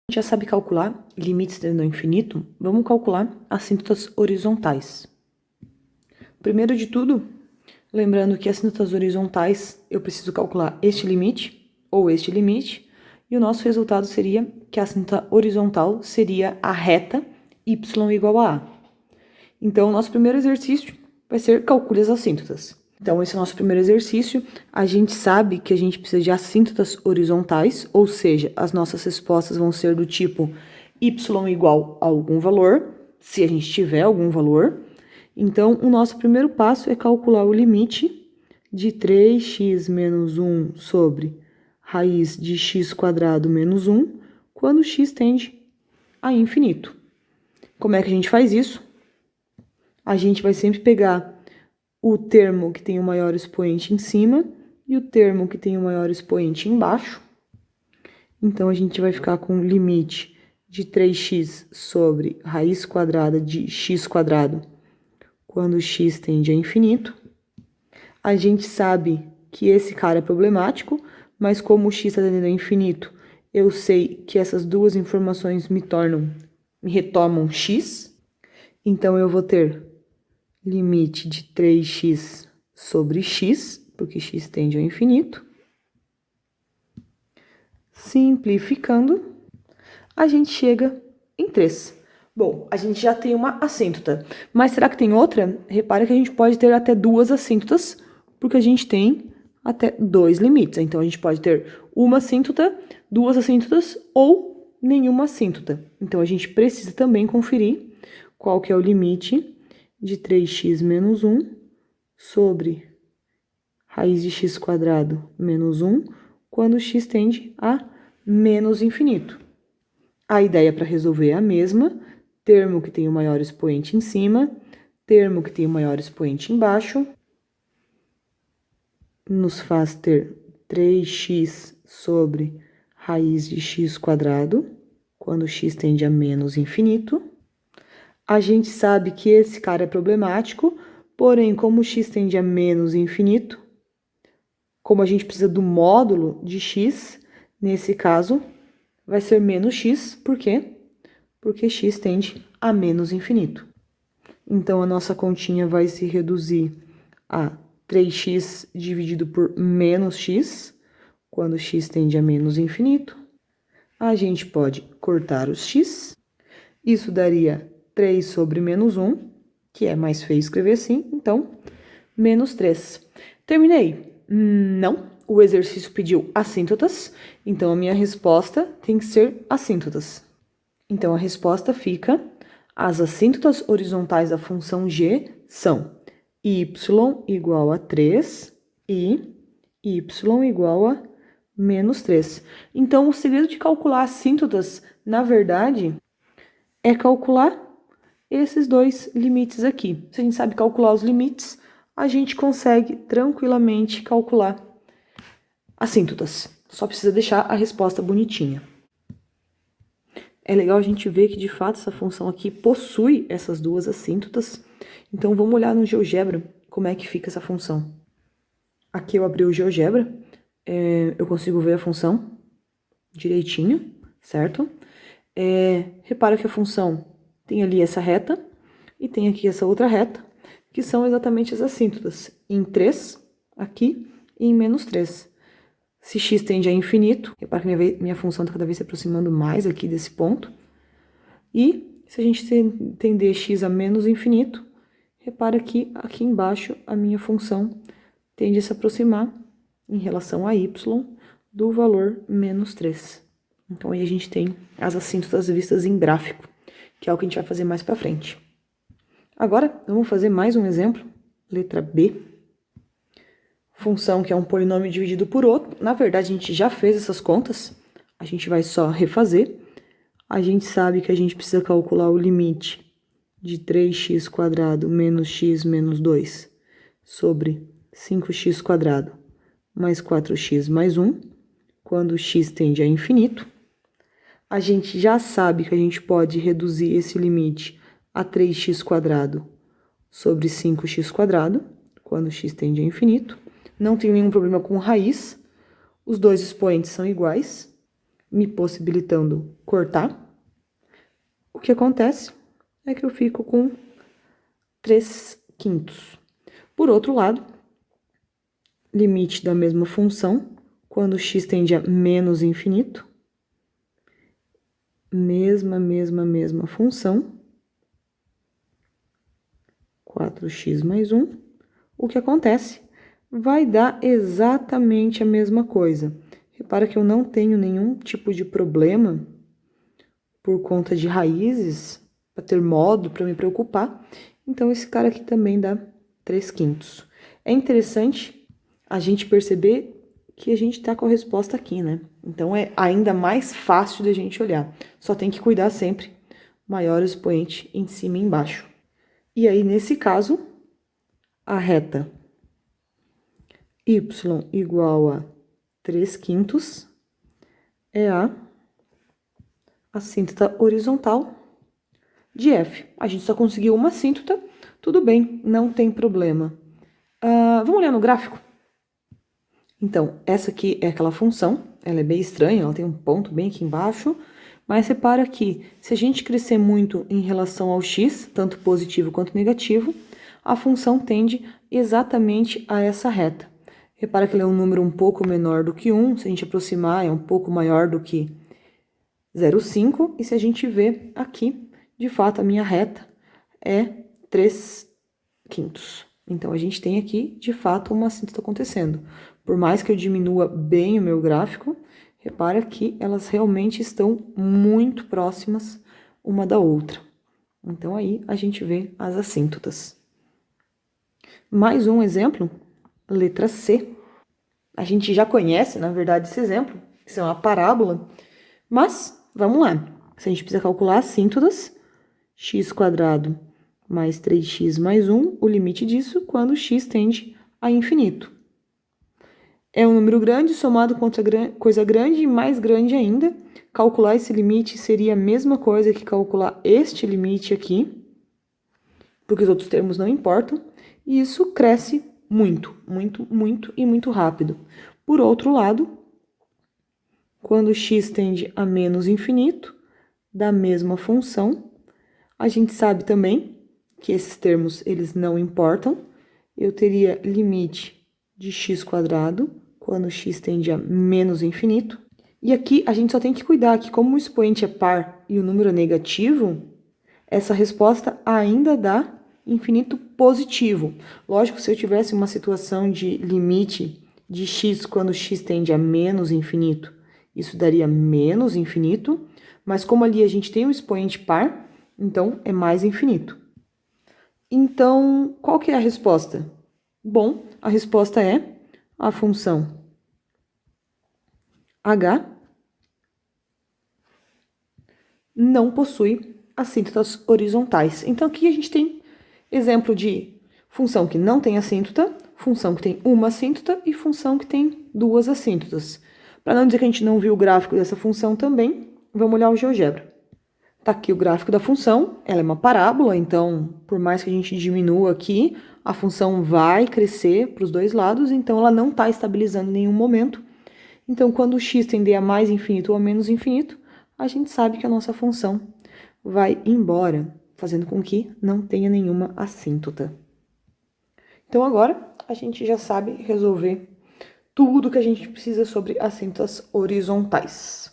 gente já sabe calcular limites tendendo ao infinito, vamos calcular assíntotas horizontais. Primeiro de tudo, lembrando que assíntotas horizontais eu preciso calcular este limite ou este limite, e o nosso resultado seria que a assíntota horizontal seria a reta y igual a A. Então, o nosso primeiro exercício vai ser calcule as assíntotas. Então, esse é o nosso primeiro exercício. A gente sabe que a gente precisa de assíntotas horizontais, ou seja, as nossas respostas vão ser do tipo y igual a algum valor, se a gente tiver algum valor. Então, o nosso primeiro passo é calcular o limite de 3x menos 1 sobre raiz de x quadrado menos 1, quando x tende a infinito. Como é que a gente faz isso? A gente vai sempre pegar o termo que tem o maior expoente em cima e o termo que tem o maior expoente embaixo. Então, a gente vai ficar com o limite de 3x sobre raiz quadrada de x quadrado quando x tende a infinito. A gente sabe que esse cara é problemático, mas como o x está tendendo a infinito, eu sei que essas duas informações me retomam x. Então, eu vou ter limite de 3x sobre x, porque x tende ao infinito. Simplificando, a gente chega em 3. Bom, a gente já tem uma assíntota, mas será que tem outra? Repara que a gente pode ter até duas assíntotas, porque a gente tem até dois limites. Então, a gente pode ter uma assíntota, duas assíntotas ou nenhuma assíntota. Então, a gente precisa também conferir qual que é o limite de 3x menos 1 sobre raiz de x quadrado menos 1, quando x tende a menos infinito. A ideia para resolver é a mesma, termo que tem o maior expoente em cima, termo que tem o maior expoente embaixo, nos faz ter 3x sobre raiz de x quadrado, quando x tende a menos infinito. A gente sabe que esse cara é problemático, porém, como x tende a menos infinito, como a gente precisa do módulo de x, nesse caso, vai ser menos x, por quê? Porque x tende a menos infinito. Então, a nossa continha vai se reduzir a 3x dividido por menos x, quando x tende a menos infinito. A gente pode cortar os x, isso daria 3 sobre menos 1, que é mais feio escrever assim, então, menos 3. Terminei? Não, o exercício pediu assíntotas, então a minha resposta tem que ser assíntotas. Então, a resposta fica: as assíntotas horizontais da função g são y igual a 3 e y igual a menos 3. Então, o segredo de calcular assíntotas, na verdade, é calcular esses dois limites aqui. Se a gente sabe calcular os limites, a gente consegue tranquilamente calcular assíntotas. Só precisa deixar a resposta bonitinha. É legal a gente ver que, de fato, essa função aqui possui essas duas assíntotas. Então, vamos olhar no GeoGebra como é que fica essa função. Aqui eu abri o GeoGebra, eu consigo ver a função direitinho, certo? Repara que a função tem ali essa reta e tem aqui essa outra reta, que são exatamente as assíntotas, em 3 aqui e em menos 3. Se x tende a infinito, repara que minha função está cada vez se aproximando mais aqui desse ponto. E se a gente tender x a menos infinito, repara que aqui embaixo a minha função tende a se aproximar em relação a y do valor menos 3. Então, aí a gente tem as assíntotas vistas em gráfico, que é o que a gente vai fazer mais para frente. Agora, vamos fazer mais um exemplo, letra B. Função que é um polinômio dividido por outro. Na verdade, a gente já fez essas contas, a gente vai só refazer. A gente sabe que a gente precisa calcular o limite de 3x quadrado menos x menos 2 sobre 5x quadrado mais 4x mais 1, quando x tende a infinito. A gente já sabe que a gente pode reduzir esse limite a 3x quadrado sobre 5x quadrado, quando x tende a infinito. Não tem nenhum problema com raiz, os dois expoentes são iguais. me possibilitando cortar. O que acontece é que eu fico com 3/5. Por outro lado, limite da mesma função, quando x tende a menos infinito, mesma função, 4x mais 1, o que acontece? Vai dar exatamente a mesma coisa. Repara que eu não tenho nenhum tipo de problema por conta de raízes, para ter modo, para me preocupar. Então, esse cara aqui também dá 3/5. É interessante a gente perceber que a gente tá com a resposta aqui, né? Então, é ainda mais fácil da gente olhar. Só tem que cuidar sempre, maior expoente em cima e embaixo. E aí, nesse caso, a reta y igual a 3/5 é a assíntota horizontal de F. A gente só conseguiu uma assíntota, tudo bem, não tem problema. Vamos olhar no gráfico? Então, essa aqui é aquela função, ela é bem estranha, ela tem um ponto bem aqui embaixo, mas repara que se a gente crescer muito em relação ao x, tanto positivo quanto negativo, a função tende exatamente a essa reta. Repara que ele é um número um pouco menor do que 1, se a gente aproximar é um pouco maior do que 0,5, e se a gente vê aqui, de fato, a minha reta é 3/5. Então, a gente tem aqui, de fato, uma assíntota acontecendo. Por mais que eu diminua bem o meu gráfico, repara que elas realmente estão muito próximas uma da outra. Então, aí a gente vê as assíntotas. Mais um exemplo, letra C. A gente já conhece, na verdade, esse exemplo. Isso é uma parábola. Mas, vamos lá. Se a gente precisa calcular assíntotas, x² mais 3x mais 1, o limite disso quando x tende a infinito. É um número grande somado com outra coisa grande e mais grande ainda. Calcular esse limite seria a mesma coisa que calcular este limite aqui, porque os outros termos não importam, e isso cresce muito e muito rápido. Por outro lado, quando x tende a menos infinito, da mesma função, a gente sabe também que esses termos eles não importam. Eu teria limite de x² quando x tende a menos infinito. E aqui a gente só tem que cuidar que como o expoente é par e o número é negativo, essa resposta ainda dá infinito positivo. Lógico, se eu tivesse uma situação de limite de x quando x tende a menos infinito, isso daria menos infinito, mas como ali a gente tem um expoente par, então é mais infinito. Então, qual que é a resposta? Bom, a resposta é a função h não possui assíntotas horizontais. Então, aqui a gente tem exemplo de função que não tem assíntota, função que tem uma assíntota e função que tem duas assíntotas. Para não dizer que a gente não viu o gráfico dessa função também, vamos olhar o GeoGebra. Está aqui o gráfico da função, ela é uma parábola, então, por mais que a gente diminua aqui, a função vai crescer para os dois lados, então ela não está estabilizando em nenhum momento. Então, quando o x tender a mais infinito ou a menos infinito, a gente sabe que a nossa função vai embora, fazendo com que não tenha nenhuma assíntota. Então, agora, a gente já sabe resolver tudo que a gente precisa sobre assíntotas horizontais.